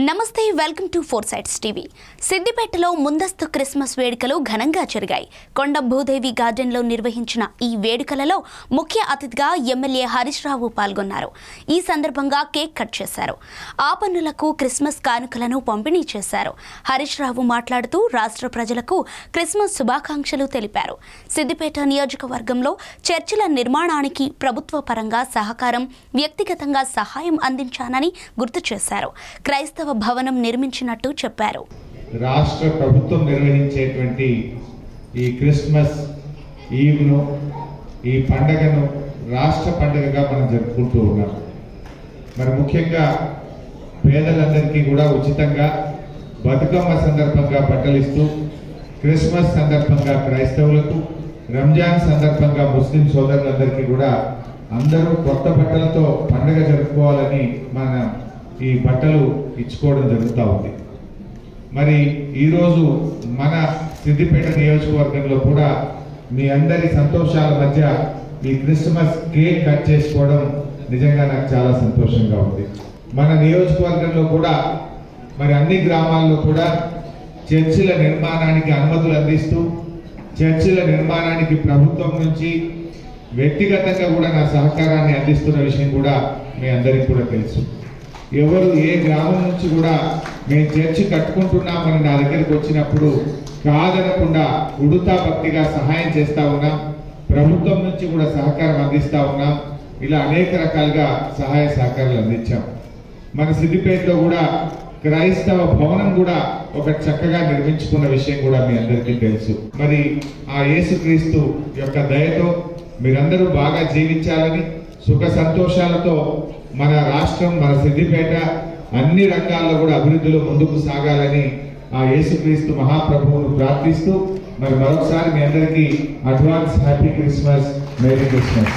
నమస్తే welcome to four sides TV. సిద్దిపేటలో ముందస్తు క్రిస్మస్ వేడుకలు ఘనంగా జరిగాయి. కొండ భూదేవి గార్డెన్లో నిర్వహించిన ఈ వేడుకలలో ముఖ్య అతిథిగా ఎమ్మెల్యే హరీష్ రావు పాల్గొన్నారు. ఈ సందర్భంగా కేక్ కట్ చేశారు. ఆపన్నులకు క్రిస్మస్ కానుకలను పంపిణీ చేశారు. హరీష్ రావు మాట్లాడుతూ రాష్ట్ర ప్రజలకు క్రిస్మస్ శుభాకాంక్షలు తెలిపారు. సిద్దిపేట నియోజకవర్గంలో చర్చిల నిర్మాణానికి ప్రభుత్వ పరంగా సహకారం, వ్యక్తిగతంగా సహాయం అందించానని గుర్తు చేశారు. క్రైస్తవ భవనం నిర్మించినట్టు చెప్పారు. రాష్ట్ర ప్రభుత్వం నిర్వహించేటువంటి ఈ క్రిస్మస్ ఈవ్ను, ఈ పండుగను రాష్ట్ర పండుగగా మనం జరుపుకుంటూ ఉన్నాం. మరి ముఖ్యంగా పేదలందరికీ కూడా ఉచితంగా బతుకమ్మ సందర్భంగా బట్టలు ఇస్తూ, క్రిస్మస్ సందర్భంగా క్రైస్తవులకు, రంజాన్ సందర్భంగా ముస్లిం సోదరులందరికీ కూడా అందరూ కొత్త బట్టలతో పండుగ జరుపుకోవాలని మన ఈ బట్టలు ఇచ్చుకోవడం జరుగుతూ ఉంది. మరి ఈరోజు మన సిద్దిపేట నియోజకవర్గంలో కూడా మీ అందరి సంతోషాల మధ్య ఈ క్రిస్మస్ కేక్ కట్ చేసుకోవడం నిజంగా నాకు చాలా సంతోషంగా ఉంది. మన నియోజకవర్గంలో కూడా మరి అన్ని గ్రామాల్లో కూడా చర్చిల నిర్మాణానికి అనుమతులు అందిస్తూ, చర్చిల నిర్మాణానికి ప్రభుత్వం నుంచి వ్యక్తిగతంగా కూడా నా సహకారాన్ని అందిస్తున్న విషయం కూడా మీ అందరికీ కూడా తెలుసు. ఎవరు ఏ గ్రామం నుంచి కూడా మేము చర్చి కట్టుకుంటున్నామని నా దగ్గరికి వచ్చినప్పుడు కాదనకుండా ఉడుతా భక్తిగా సహాయం చేస్తూ ఉన్నాం. ప్రభుత్వం నుంచి కూడా సహకారం అందిస్తూ ఉన్నాం. ఇలా అనేక రకాలుగా సహాయ సహకారాలు అందించాం. మన సిద్దిపేటలో కూడా క్రైస్తవ భవనం కూడా ఒక చక్కగా నిర్మించుకున్న విషయం కూడా మీ అందరికీ తెలుసు. మరి ఆ యేసుక్రీస్తు యొక్క దయతో మీరందరూ బాగా జీవించాలని, సుఖ సంతోషాలతో మన రాష్ట్రం, మన సిద్దిపేట అన్ని రంగాల్లో కూడా అభివృద్ధిలో ముందుకు సాగాలని ఆ యేసుక్రీస్తు మహాప్రభువును ప్రార్థిస్తూ మరి మరొకసారి మీ అందరికీ advance happy Christmas, merry Christmas.